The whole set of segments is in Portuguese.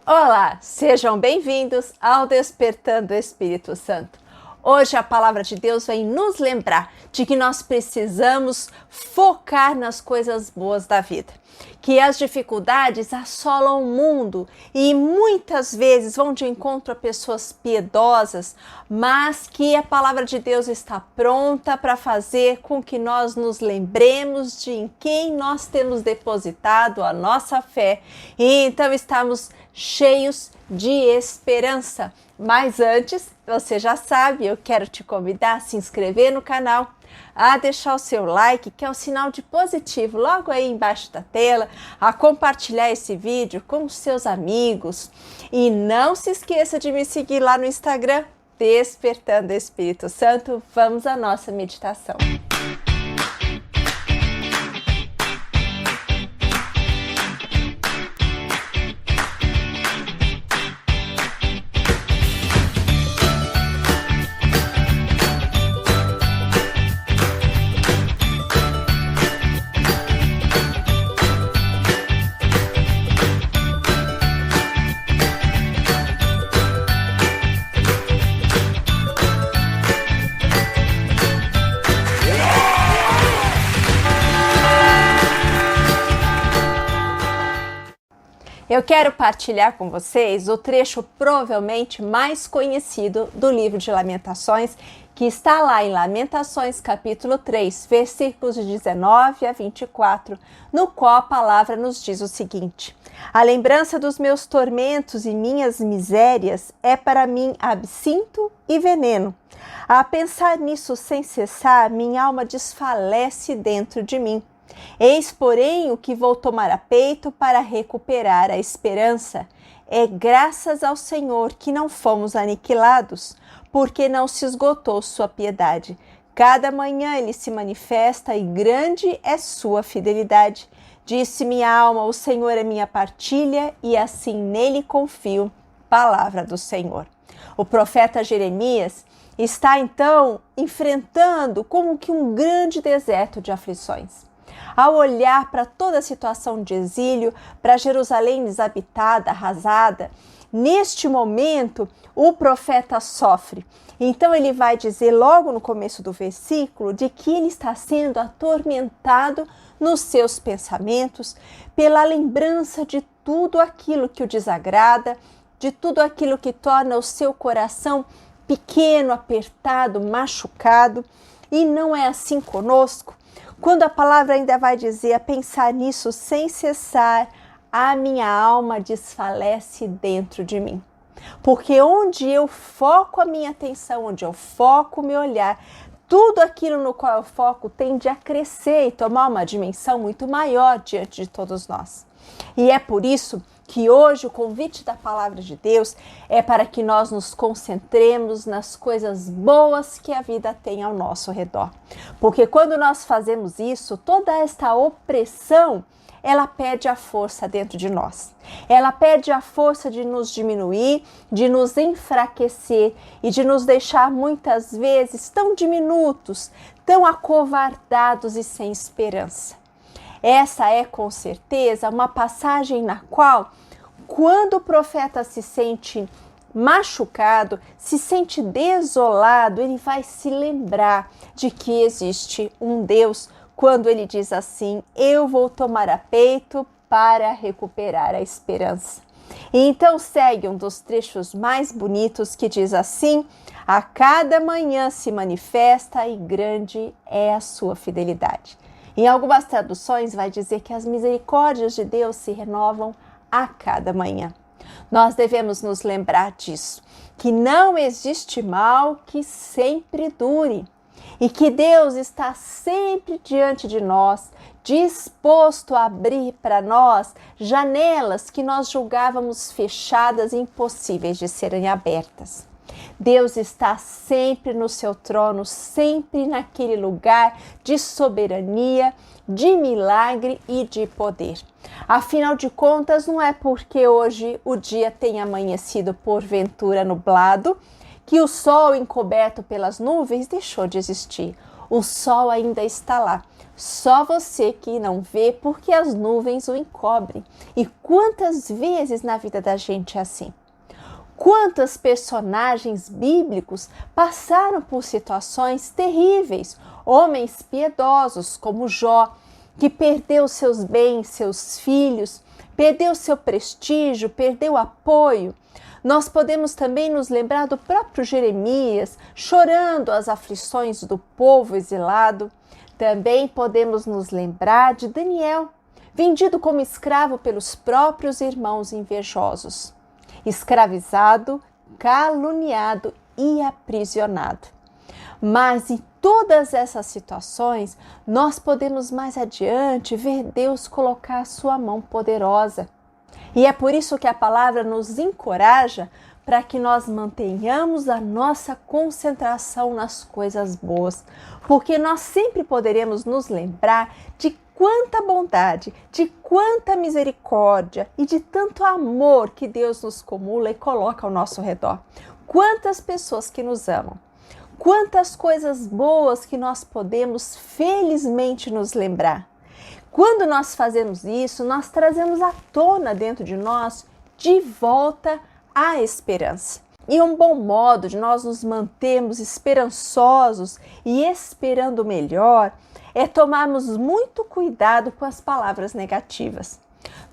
Olá, sejam bem-vindos ao Despertando o Espírito Santo. Hoje a palavra de Deus vem nos lembrar de que nós precisamos focar nas coisas boas da vida, que as dificuldades assolam o mundo e muitas vezes vão de encontro a pessoas piedosas, mas que a palavra de Deus está pronta para fazer com que nós nos lembremos de em quem nós temos depositado a nossa fé e então estamos cheios de esperança. Mas antes, você já sabe, eu quero te convidar a se inscrever no canal, a deixar o seu like, que é o sinal de positivo logo aí embaixo da tela, a compartilhar esse vídeo com os seus amigos e não se esqueça de me seguir lá no Instagram, Despertando o Espírito Santo. Vamos à nossa meditação. Eu quero partilhar com vocês o trecho provavelmente mais conhecido do livro de Lamentações, que está lá em Lamentações capítulo 3, versículos de 19 a 24, no qual a palavra nos diz o seguinte: a lembrança dos meus tormentos e minhas misérias é para mim absinto e veneno. A pensar nisso sem cessar, minha alma desfalece dentro de mim. Eis, porém, o que vou tomar a peito para recuperar a esperança. É graças ao Senhor que não fomos aniquilados, porque não se esgotou sua piedade. Cada manhã ele se manifesta e grande é sua fidelidade. Disse minha alma, o Senhor é minha partilha e assim nele confio. Palavra do Senhor. O profeta Jeremias está então enfrentando como que um grande deserto de aflições. Ao olhar para toda a situação de exílio, para Jerusalém desabitada, arrasada, neste momento o profeta sofre. Então ele vai dizer logo no começo do versículo de que ele está sendo atormentado nos seus pensamentos pela lembrança de tudo aquilo que o desagrada, de tudo aquilo que torna o seu coração pequeno, apertado, machucado. E não é assim conosco. Quando a palavra ainda vai dizer a pensar nisso sem cessar, a minha alma desfalece dentro de mim. Porque onde eu foco a minha atenção, onde eu foco o meu olhar, tudo aquilo no qual eu foco tende a crescer e tomar uma dimensão muito maior diante de todos nós. E é por isso que hoje o convite da palavra de Deus é para que nós nos concentremos nas coisas boas que a vida tem ao nosso redor. Porque quando nós fazemos isso, toda esta opressão, ela perde a força dentro de nós. Ela perde a força de nos diminuir, de nos enfraquecer e de nos deixar muitas vezes tão diminutos, tão acovardados e sem esperança. Essa é com certeza uma passagem na qual, quando o profeta se sente machucado, se sente desolado, ele vai se lembrar de que existe um Deus quando ele diz assim: eu vou tomar a peito para recuperar a esperança. E então segue um dos trechos mais bonitos que diz assim: a cada manhã se manifesta e grande é a sua fidelidade. Em algumas traduções vai dizer que as misericórdias de Deus se renovam a cada manhã. Nós devemos nos lembrar disso, que não existe mal que sempre dure e que Deus está sempre diante de nós, disposto a abrir para nós janelas que nós julgávamos fechadas e impossíveis de serem abertas. Deus está sempre no seu trono, sempre naquele lugar de soberania, de milagre e de poder. Afinal de contas, não é porque hoje o dia tenha amanhecido porventura nublado que o sol encoberto pelas nuvens deixou de existir. O sol ainda está lá. Só você que não vê porque as nuvens o encobrem. E quantas vezes na vida da gente é assim? Quantos personagens bíblicos passaram por situações terríveis? Homens piedosos como Jó, que perdeu seus bens, seus filhos, perdeu seu prestígio, perdeu apoio. Nós podemos também nos lembrar do próprio Jeremias, chorando as aflições do povo exilado. Também podemos nos lembrar de Daniel, vendido como escravo pelos próprios irmãos invejosos, escravizado, caluniado e aprisionado. Mas em todas essas situações, nós podemos mais adiante ver Deus colocar a sua mão poderosa. E é por isso que a palavra nos encoraja para que nós mantenhamos a nossa concentração nas coisas boas, porque nós sempre poderemos nos lembrar de quanta bondade, de quanta misericórdia e de tanto amor que Deus nos cumula e coloca ao nosso redor. Quantas pessoas que nos amam, quantas coisas boas que nós podemos felizmente nos lembrar. Quando nós fazemos isso, nós trazemos à tona dentro de nós de volta a esperança. E um bom modo de nós nos mantermos esperançosos e esperando o melhor é tomarmos muito cuidado com as palavras negativas.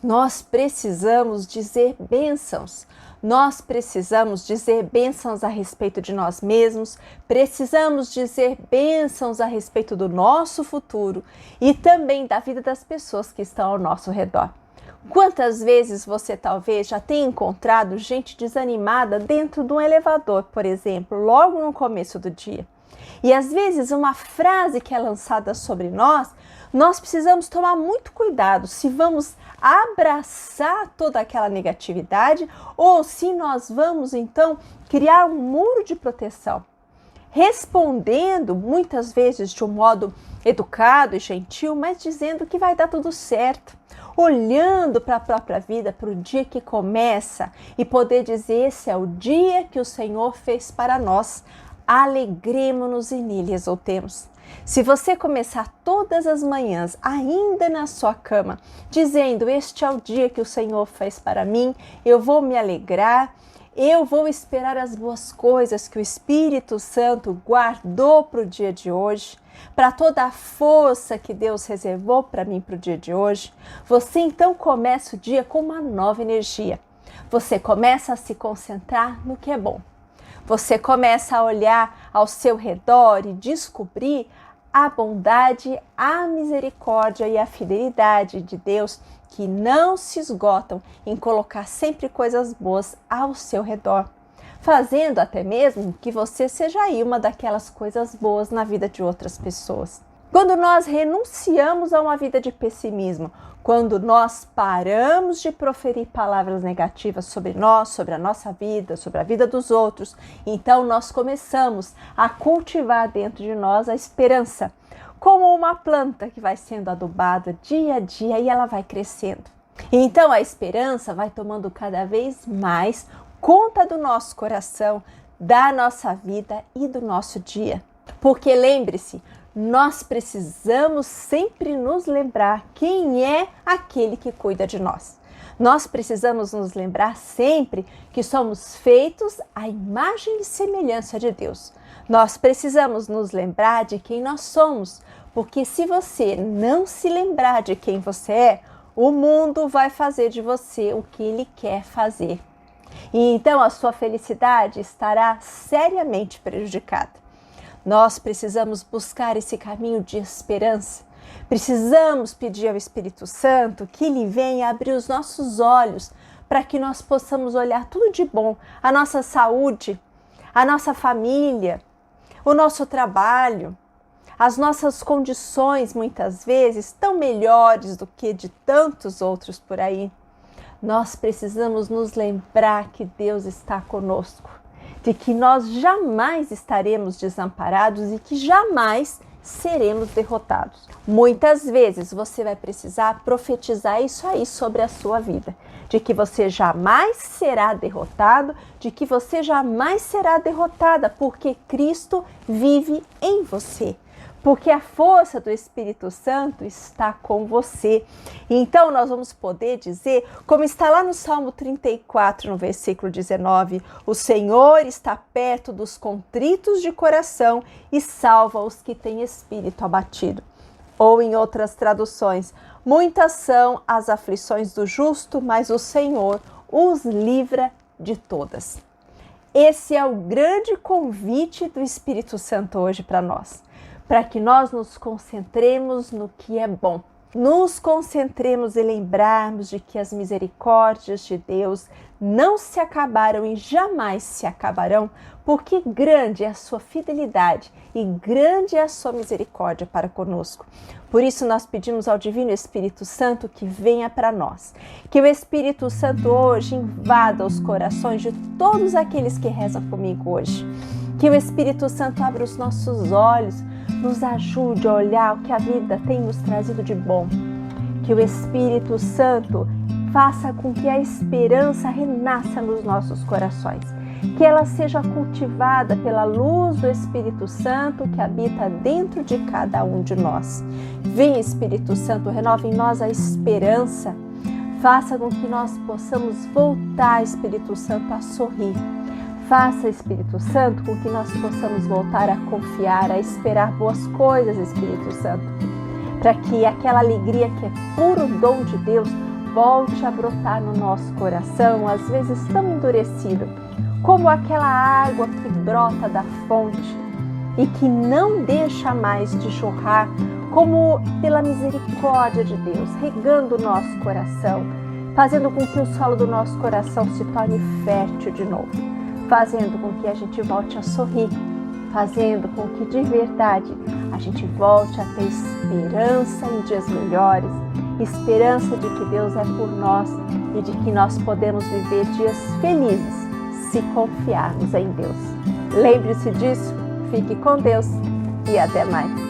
Nós precisamos dizer bênçãos. Nós precisamos dizer bênçãos a respeito de nós mesmos, precisamos dizer bênçãos a respeito do nosso futuro e também da vida das pessoas que estão ao nosso redor. Quantas vezes você talvez já tenha encontrado gente desanimada dentro de um elevador, por exemplo, logo no começo do dia? E às vezes uma frase que é lançada sobre nós precisamos tomar muito cuidado se vamos abraçar toda aquela negatividade ou se nós vamos então criar um muro de proteção, respondendo muitas vezes de um modo educado e gentil, mas dizendo que vai dar tudo certo, olhando para a própria vida, para o dia que começa e poder dizer: esse é o dia que o Senhor fez para nós, alegremo-nos e nele exultemos. Se você começar todas as manhãs, ainda na sua cama, dizendo: este é o dia que o Senhor fez para mim, eu vou me alegrar, eu vou esperar as boas coisas que o Espírito Santo guardou para o dia de hoje, para toda a força que Deus reservou para mim para o dia de hoje, você então começa o dia com uma nova energia. Você começa a se concentrar no que é bom. Você começa a olhar ao seu redor e descobrir a bondade, a misericórdia e a fidelidade de Deus que não se esgotam em colocar sempre coisas boas ao seu redor, fazendo até mesmo que você seja aí uma daquelas coisas boas na vida de outras pessoas. Quando nós renunciamos a uma vida de pessimismo, quando nós paramos de proferir palavras negativas sobre nós, sobre a nossa vida, sobre a vida dos outros, então nós começamos a cultivar dentro de nós a esperança, como uma planta que vai sendo adubada dia a dia e ela vai crescendo. E então a esperança vai tomando cada vez mais conta do nosso coração, da nossa vida e do nosso dia. Porque lembre-se, nós precisamos sempre nos lembrar quem é aquele que cuida de nós. Nós precisamos nos lembrar sempre que somos feitos à imagem e semelhança de Deus. Nós precisamos nos lembrar de quem nós somos, porque se você não se lembrar de quem você é, o mundo vai fazer de você o que ele quer fazer. E então a sua felicidade estará seriamente prejudicada. Nós precisamos buscar esse caminho de esperança. Precisamos pedir ao Espírito Santo que Ele venha abrir os nossos olhos para que nós possamos olhar tudo de bom, a nossa saúde, a nossa família, o nosso trabalho, as nossas condições muitas vezes tão melhores do que de tantos outros por aí. Nós precisamos nos lembrar que Deus está conosco, de que nós jamais estaremos desamparados e que jamais seremos derrotados. Muitas vezes você vai precisar profetizar isso aí sobre a sua vida, de que você jamais será derrotado, de que você jamais será derrotada, porque Cristo vive em você, porque a força do Espírito Santo está com você. Então nós vamos poder dizer, como está lá no Salmo 34, no versículo 19, o Senhor está perto dos contritos de coração e salva os que têm espírito abatido. Ou em outras traduções, muitas são as aflições do justo, mas o Senhor os livra de todas. Esse é o grande convite do Espírito Santo hoje para nós, para que nós nos concentremos no que é bom. Nos concentremos e lembrarmos de que as misericórdias de Deus não se acabaram e jamais se acabarão, porque grande é a sua fidelidade e grande é a sua misericórdia para conosco. Por isso nós pedimos ao Divino Espírito Santo que venha para nós, que o Espírito Santo hoje invada os corações de todos aqueles que rezam comigo hoje, que o Espírito Santo abra os nossos olhos, nos ajude a olhar o que a vida tem nos trazido de bom. Que o Espírito Santo faça com que a esperança renasça nos nossos corações. Que ela seja cultivada pela luz do Espírito Santo que habita dentro de cada um de nós. Vem, Espírito Santo, renova em nós a esperança. Faça com que nós possamos voltar, Espírito Santo, a sorrir. Faça, Espírito Santo, com que nós possamos voltar a confiar, a esperar boas coisas, Espírito Santo, para que aquela alegria que é puro dom de Deus volte a brotar no nosso coração, às vezes tão endurecido, como aquela água que brota da fonte e que não deixa mais de jorrar, como pela misericórdia de Deus, regando o nosso coração, fazendo com que o solo do nosso coração se torne fértil de novo, fazendo com que a gente volte a sorrir, fazendo com que de verdade a gente volte a ter esperança em dias melhores, esperança de que Deus é por nós e de que nós podemos viver dias felizes se confiarmos em Deus. Lembre-se disso, fique com Deus e até mais.